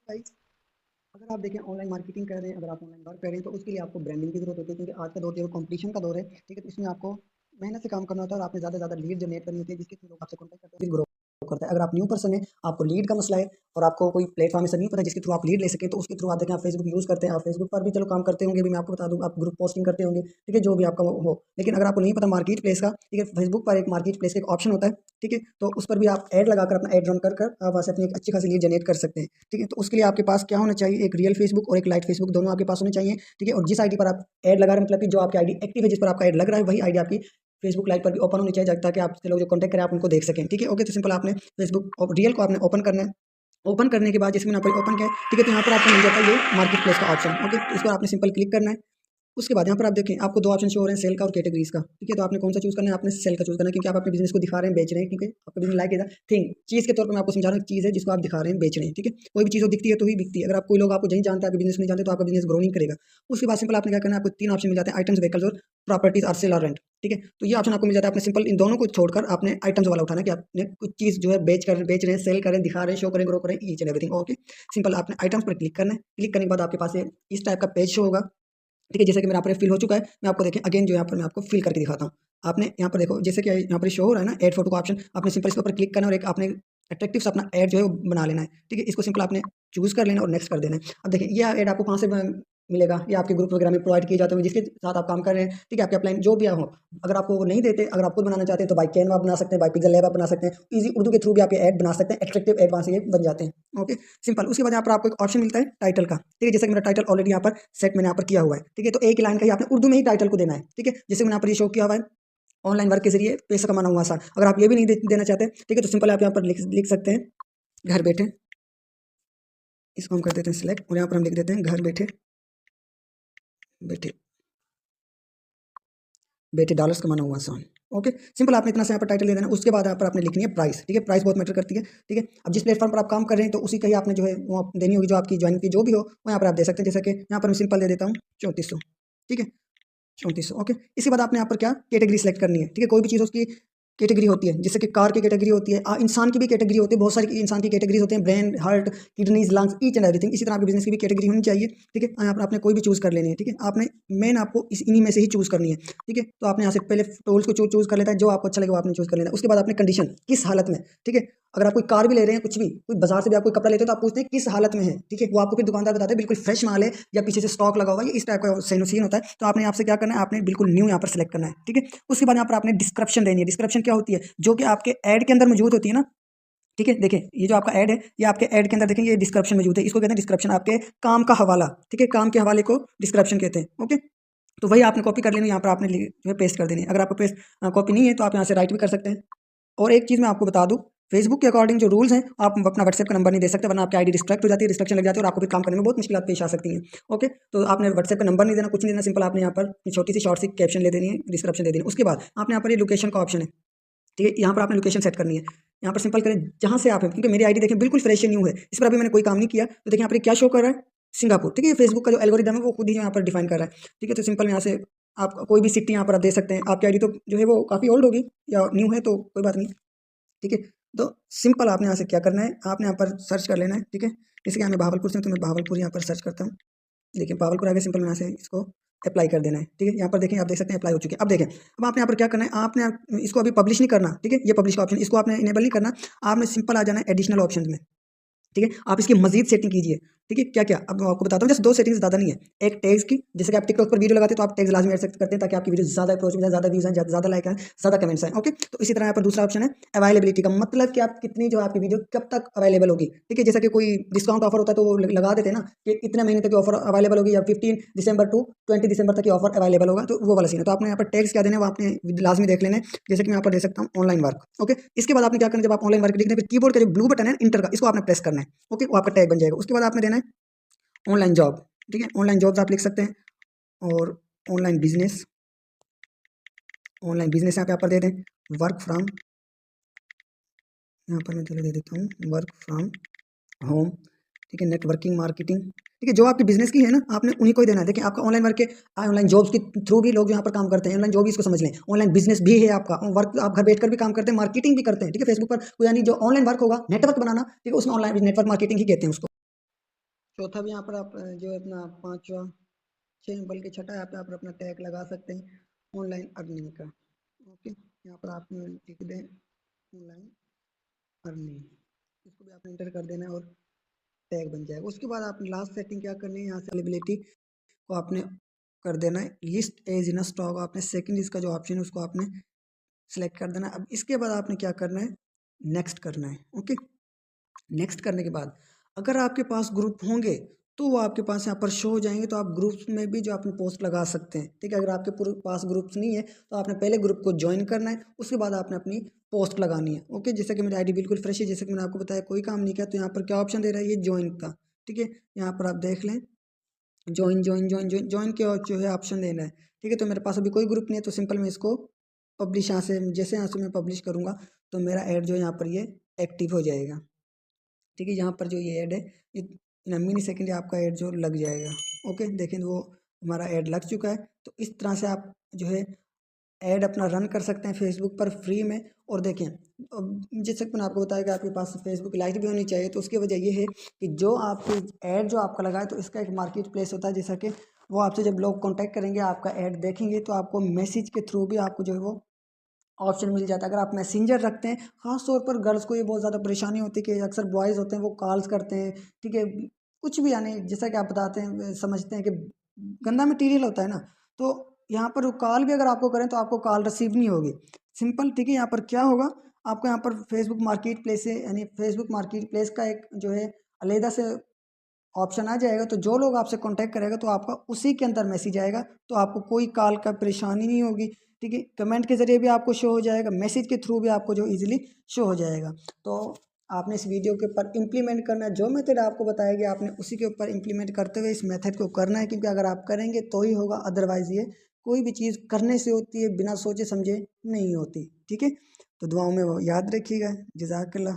Guys, अगर आप देखें ऑनलाइन मार्केटिंग कर रहे हैं, अगर आप ऑनलाइन वर्क कर रहे हैं तो उसके लिए आपको ब्रांडिंग की जरूरत होती है, क्योंकि आज का दौर जो कंपटीशन का दौर है। ठीक है, तो इसमें आपको मेहनत से काम करना होता है और आपने ज़्यादा से ज़्यादा लीड जनरेट करनी होती है, जिसके थ्रू लोग आपसे कॉन्टैक्ट करते हैं, ग्रो करता है। अगर आप न्यू पर्सन है, आपको लीड का मसला है और आपको कोई प्लेटफॉर्म ऐसा नहीं पता जिसके थ्रू आप लीड ले सकें, तो उसके थ्रू आप देखें, आप फेसबुक यूज़ करते हैं, आप फेसबुक पर भी चलो काम करते होंगे, भी मैं आपको बता दूँ, आप ग्रुप पोस्टिंग करते होंगे, ठीक है, जो भी आपका वो हो। लेकिन अगर आपको नहीं पता मार्केट प्लेस का, ठीक है, फेसबुक पर एक मार्केट प्लेस का एक ऑप्शन होता है, ठीक है, तो उस पर भी आप ऐड लगाकर अपना ऐड रन कर कर आप वहाँ से अपनी एक अच्छी खासी लीड जनरेट कर सकते हैं। ठीक है, तो उसके लिए आपके पास क्या होना चाहिए, एक रियल फेसबुक और एक लाइट फेसबुक, दोनों आपके पास होने चाहिए। ठीक है, और जिस आईडी पर आप ऐड लगा रहे हैं, मतलब कि जो आपकी आईडी एक्टिव है, जिस पर आपका ऐड लग रहा है, वही आईडी आपकी फेसबुक लाइव पर भी ओपन होनी चाहिए, ताकि आपसे लोग जो कॉन्टैक्ट करें आप उनको देख सकें। ठीक है, ओके, तो सिंपल आपने फेसबुक और रियल को आपने ओपन करना है। ओपन करने के बाद जैसे मैंने यहाँ पर ओपन किया है, ठीक है, तो यहाँ पर आपको मिल जाता है ये मार्केट प्लेस का ऑप्शन। ओके, तो इस पर आपने सिंपल क्लिक करना है। उसके बाद यहाँ पर आप देखें, आपको दो ऑप्शन शो हो रहे हैं, सेल का और कैटेगरीज का। ठीक है, तो आपने कौन सा चूज करना है, आपने सेल का चूज करना है, क्योंकि आप अपने बिजनेस को दिखा रहे हैं, बेच रहे हैं, क्योंकि आपका बिजनेस लाइक है थिंग चीज़ के तौर पर मैं आपको समझा रहा हूँ, चीज़ है जिसको आप दिखा रहे हैं, बेच रहे हैं। ठीक है, कोई भी चीज़ हो दिखती है तो ही बिकती है। अगर आप कोई लोग आपको नहीं जानते, आपके बिजनेस नहीं जानते, तो आपका बिजनेस ग्रो नहीं करेगा। उसके बाद सिंपल आपने क्या करना है, आपको तीन ऑप्शन मिल जाते हैं, आइटम्स, व्हीकल्स और प्रॉपर्टीज और सेल और रेंट। ठीक है, तो ये ऑप्शन आपको मिल जाता है, आपने सिंपल इन दोनों को छोड़कर आपने आइटम्स वाला उठाना है, कि आपने कुछ चीज़ जो है बेच रहे हैं, सेल करें, दिखा रहे हैं, शो करें, ग्रो करें, each and everything. Okay, simple आपने आइटम्स पर क्लिक करना है। क्लिक करने के बाद आपके पास इस टाइप का पेज शो होगा। ठीक है, जैसे कि मेरा यहाँ पर फिल हो चुका है, मैं आपको देखें अगेन जो यहाँ पर मैं आपको फिल करके दिखाता हूँ। आपने यहाँ पर देखो, जैसे कि यहाँ पर शो हो रहा है ना ऐड फोटो का ऑप्शन, आपने सिंपल इसके ऊपर क्लिक करना है और एक आपने अट्रैक्टिव सा अपना ऐड जो है वो बना लेना है। ठीक है, इसको सिंपल आपने चूज कर लेना और नेक्स्ट कर देना है। अब देखिए ये ऐड आपको कहाँ से मिलेगा, ये आपके ग्रुप वगैरह में प्रोवाइड किए जाते हैं, जिसके साथ आप काम कर रहे हैं। ठीक है, आपके अपलाइन जो भी हो, अगर आपको वो नहीं देते, अगर आप खुद बनाना चाहते हैं, तो बाई कैनवा बना सकते हैं, बाई पिक्सल लैब आप बना सकते हैं, ईजी उर्दू के थ्रू भी आप ये ऐड बना सकते हैं, एट्रैक्टिव ऐड वहाँ से ये बन जाते हैं। Okay, simple. उसके बाद यहाँ पर आपको एक ऑप्शन मिलता है टाइटल का। ठीक है, जैसे कि मेरा टाइटल ऑलरेडी यहाँ पर सेट मैंने यहाँ पर किया हुआ है। ठीक है, तो एक लाइन का ही आपने उर्दू में ही टाइटल को देना है। ठीक है, जैसे मैंने यहाँ पर ये शो किया हुआ है, ऑनलाइन वर्क के जरिए पैसा कमाना हुआ आसान। अगर आप ये भी नहीं देना चाहते, ठीक है, तो सिंपल आप यहाँ पर लिख सकते हैं घर बैठे। इसको हम कर देते हैं सिलेक्ट और यहाँ पर हम लिख देते हैं घर बैठे बैठे बैठे डॉलर्स कमाना हुआ आसान। ओके, सिंपल आपने इतना से यहाँ पर टाइटल दे देना। उसके बाद यहाँ पर आपने लिखनी है प्राइस। ठीक है, प्राइस बहुत मैटर करती है। ठीक है, अब जिस प्लेटफॉर्म पर आप काम कर रहे हैं, तो उसी का ही आपने जो है वो देनी होगी, जो आपकी ज्वाइनिंग फी जो भी हो वो यहाँ पर आप दे सकते हैं। जैसे कि यहाँ पर मैं सिंपल दे देता हूँ 3400। ठीक है, 3400। ओके, इसके बाद आपने यहाँ पर क्या कैटेगरी सेलेक्ट करनी है। ठीक है, कोई भी चीज़ उसकी कैटेगरी होती है, जैसे कि कार की कैटेगरी होती है, इंसान की भी कैटेगरी होती है, बहुत सारी इंसान की कैटेगरीज होते हैं, brain, heart, kidneys, lungs, each and everything. इसी तरह आपके बिजनेस की भी कैटेगरी होनी चाहिए। ठीक है, यहाँ पर आपने कोई भी चूज कर लेनी है। ठीक है, आपने मेन आपको इन्हीं में से ही चूज करनी है। ठीक है, तो आपने यहाँ से पहले टूल्स को चूज कर लेता है, जो आपको अच्छा लगे वो आपने चूज कर लेना है। उसके बाद आपने कंडीशन, किस हालत में। ठीक है, अगर आप कोई कार भी ले रहे हैं, कुछ भी, कोई बाजार से भी आप कोई कपड़ा लेते हो, तो आप पूछते हैं किस हालत में है। ठीक है, वो आपको फिर दुकानदार बताते हैं बिल्कुल फ्रेश माल है या पीछे से स्टॉक लगा हुआ है, इस टाइप का सीन होता है। तो आपने आपसे क्या करना है, आपने बिल्कुल न्यू यहाँ पर सेलेक्ट करना है। ठीक है, उसके बाद यहाँ पर आपने डिस्क्रिप्शन देनी है। डिस्क्रिप्शन क्या होती है, जो कि आपके ऐड के अंदर मौजूद होती है ना। ठीक है, देखिए ये जो आपका ऐड है, ये आपके ऐड के अंदर देखेंगे ये डिस्क्रिप्शन मौजूद है, इसको कहते हैं डिस्क्रिप्शन, आपके काम का हवाला। ठीक है, काम के हवाले को डिस्क्रिप्शन कहते हैं। ओके, तो वही आपने कॉपी कर लेनी, यहाँ पर आपने जो है पेस्ट कर देनी है। अगर आपको पेस्ट कॉपी नहीं है, तो आप यहाँ से राइट भी कर सकते हैं। और एक चीज़ मैं आपको बता दूं, फेसबुक के अकॉर्डिंग जो रूल्स हैं, आप अपना व्हाट्सएप का नंबर नहीं दे सकते, वरना आपकी आईडी डिस्ट्रैक्ट हो जाती है, रिस्ट्रिक्शन लग जाती है और आपको फिर काम करने में बहुत मुश्किल पेश आ सकती हैं। ओके, तो आपने व्हाट्सएप का नंबर नहीं देना, कुछ नहीं देना, सिंपल आपने यहाँ पर छोटी सी शॉर्ट सी कैप्शन ले देनी है, डिस्क्रिप्शन दे देनी है। उसके बाद आपने यहाँ पर ये लोकेशन का ऑप्शन है। ठीक है, यहाँ पर आपने लोकेशन सेट करनी है। यहाँ पर सिंपल करें जहाँ से आप हैं, क्योंकि मेरी आईडी देखें बिल्कुल फ्रेश न्यू है, इस पर अभी मैंने कोई काम नहीं किया। तो देखिए यहाँ पर क्या शो कर रहा है, सिंगापुर। ठीक है, फेसबुक का जो एल्गोरिदम है वो खुद ही यहाँ पर डिफाइन कर रहा है। ठीक है, तो सिंपल यहाँ से आप कोई भी सिटी यहाँ पर आप दे सकते हैं। आपकी आईडी तो जो है वो काफ़ी ओल्ड होगी या न्यू है, तो कोई बात नहीं। ठीक है, तो सिंपल आपने यहाँ से क्या करना है, आपने यहाँ पर सर्च कर लेना है। ठीक है, जैसे कि मैं भावलपुर से हूँ, तो मैं भावलपुर यहाँ पर सर्च करता हूँ। देखिए भावलपुर आगे सिंपल यहाँ से इसको अप्लाई कर देना है। ठीक है, यहाँ पर देखें, आप देख सकते हैं अप्लाई हो चुकी है। अब देखें, अब आपने यहाँ पर क्या करना है, आपने इसको अभी पब्लिश नहीं करना। ठीक है, ये पब्लिश का ऑप्शन इसको आपने इनेबल नहीं करना, आपने सिंपल आ जाना है एडिशनल ऑप्शन में। ठीक है, आप इसकी मजीद सेटिंग कीजिए। ठीक है, क्या क्या अब मैं आपको बताता हूँ, जैसे दो सेटिंग्स ज़्यादा नहीं है। एक टैग्स की, जैसे कि आप टिकटॉक पर वीडियो लगाते हैं, तो आप टैग्स लाजमी ऐड करते हैं, ताकि आपकी वीडियो ज़्यादा अप्रोच में जाए, ज़्यादा व्यूज आए, ज़्यादा लाइक आए, ज़्यादा कमेंट्स आए। ओके, तो इसी तरह यहाँ पर दूसरा ऑप्शन है अवेलेबिलिटी का, मतलब कि आप कितनी जो आपकी वीडियो कब तक अवेलेबल होगी। ठीक है, जैसे कि कोई डिस्काउंट ऑफर होता है, तो वो लगा देते हैं ना कि इतने महीने तक की ऑफर अवेलेबल होगी, या 15 दिसंबर टू 20 दिसंबर तक की ऑफर अवेलेबल होगा, तो वो वाला सीन है। तो आपने यहाँ पर टैग्स क्या देने, वो आपने लाजमी देख लेने। जैसे कि मैं यहाँ पर दे सकता हूँ ऑनलाइन वर्क। ओके, इसके बाद आपने क्या करना है, जब आप ऑनलाइन वर्क लिखते हैं, फिर कीबोर्ड का जो ब्लू बटन है इंटर का, इसको आपने प्रेस करना है। ओके, वो आपका टैग बन जाएगा। उसके बाद आपने देना है ऑनलाइन जॉब। ठीक है, ऑनलाइन जॉब्स आप लिख सकते हैं, और ऑनलाइन बिजनेस, यहाँ पर दे दें वर्क फ्रॉम, यहाँ पर मैं चलो दे देता हूँ वर्क फ्रॉम होम। ठीक है, नेटवर्किंग मार्केटिंग। ठीक है, जो आपकी बिजनेस की है ना, आपने उन्हीं को ही देना है। देखिए आपका ऑनलाइन वर्क के, ऑनलाइन जॉब्स के थ्रू भी लोग यहाँ पर काम करते हैं, ऑनलाइन जॉब भी इसको समझ लें, ऑनलाइन बिजनेस भी है आपका, वर्क आप घर बैठकर भी काम करते हैं, मार्केटिंग भी करते हैं। ठीक है, फेसबुक पर, यानी जो ऑनलाइन वर्क होगा नेटवर्क बनाना, ठीक है, उसमें ऑनलाइन नेटवर्क मार्केटिंग ही कहते हैं उसको। चौथा भी यहाँ पर आप जो है अपना पाँचवा छः बल्कि छठा यहाँ पे आप अपना टैग लगा सकते हैं ऑनलाइन अर्निंग का। ओके, यहाँ पर आप लिख दें ऑनलाइन अर्निंग, इसको भी आपने इंटर कर देना है और टैग बन जाएगा। उसके बाद आपने लास्ट सेटिंग क्या करनी है, यहाँ से अवेलेबिलिटी को आपने कर देना है लिस्ट एज इन स्टॉक, आपने सेकंड इसका जो ऑप्शन है उसको आपने सेलेक्ट कर देना है। अब इसके बाद आपने क्या करना है, नेक्स्ट करना है। ओके, नेक्स्ट करने के बाद अगर आपके पास ग्रुप होंगे तो वो आपके पास यहाँ पर शो हो जाएंगे, तो आप ग्रुप्स में भी जो अपनी पोस्ट लगा सकते हैं। ठीक है, अगर आपके पूरे पास ग्रुप्स नहीं है तो आपने पहले ग्रुप को ज्वाइन करना है, उसके बाद आपने अपनी पोस्ट लगानी है। ओके, जैसे कि मेरी आईडी बिल्कुल फ्रेश है, जैसे कि मैंने आपको बताया कोई काम नहीं किया, तो यहाँ पर क्या ऑप्शन दे रहा है, ये ज्वाइन का। ठीक है, यहाँ पर आप देख लें join join join join join के जो है ऑप्शन देना है। ठीक है, तो मेरे पास अभी कोई ग्रुप नहीं है, तो सिंपल मैं इसको पब्लिश यहाँ से, जैसे यहाँ से मैं पब्लिश करूँगा तो मेरा ऐड जो यहाँ पर ये एक्टिव हो जाएगा। ठीक है, यहाँ पर जो ये ऐड है ये इन मिनी सेकेंड आपका ऐड जो लग जाएगा। ओके, देखें वो हमारा ऐड लग चुका है। तो इस तरह से आप जो है ऐड अपना रन कर सकते हैं फेसबुक पर फ्री में। और देखें अब जैसे कि मैंने आपको बताया कि आपके पास फेसबुक लाइट भी होनी चाहिए, तो उसकी वजह ये है कि जो आपके ऐड जो आपका लगा है तो इसका एक मार्केट प्लेस होता है, जैसा कि वो आपसे जब लोग कॉन्टैक्ट करेंगे आपका ऐड देखेंगे तो आपको मैसेज के थ्रू भी आपको जो है वो ऑप्शन मिल जाता है। अगर आप मैसेंजर रखते हैं, ख़ास तौर पर गर्ल्स को ये बहुत ज़्यादा परेशानी होती है कि अक्सर बॉयज़ होते हैं वो कॉल्स करते हैं। ठीक है, कुछ भी यानी जैसा कि आप बताते हैं समझते हैं कि गंदा मटीरियल होता है ना, तो यहाँ पर कॉल भी अगर आपको करें तो आपको कॉल रिसीव नहीं होगी। सिंपल, ठीक है, यहाँ पर क्या होगा, आपको यहाँ पर फेसबुक मार्केट प्लेस से यानी फेसबुक मार्केट प्लेस का एक जो है अलहदा से ऑप्शन आ जाएगा, तो जो लोग आपसे कांटेक्ट करेगा तो आपका उसी के अंदर मैसेज आएगा, तो आपको कोई कॉल का परेशानी नहीं होगी। ठीक है, कमेंट के ज़रिए भी आपको शो हो जाएगा, मैसेज के थ्रू भी आपको जो इजीली शो हो जाएगा। तो आपने इस वीडियो के ऊपर इम्प्लीमेंट करना है, जो मेथड आपको बताया गया आपने उसी के ऊपर इम्प्लीमेंट करते हुए इस मेथड को करना है, क्योंकि अगर आप करेंगे तो ही होगा, अदरवाइज़ ये कोई भी चीज़ करने से होती है, बिना सोचे समझे नहीं होती। ठीक है, तो दुआओं में वो याद रखिएगा। जज़ाकल्लाह।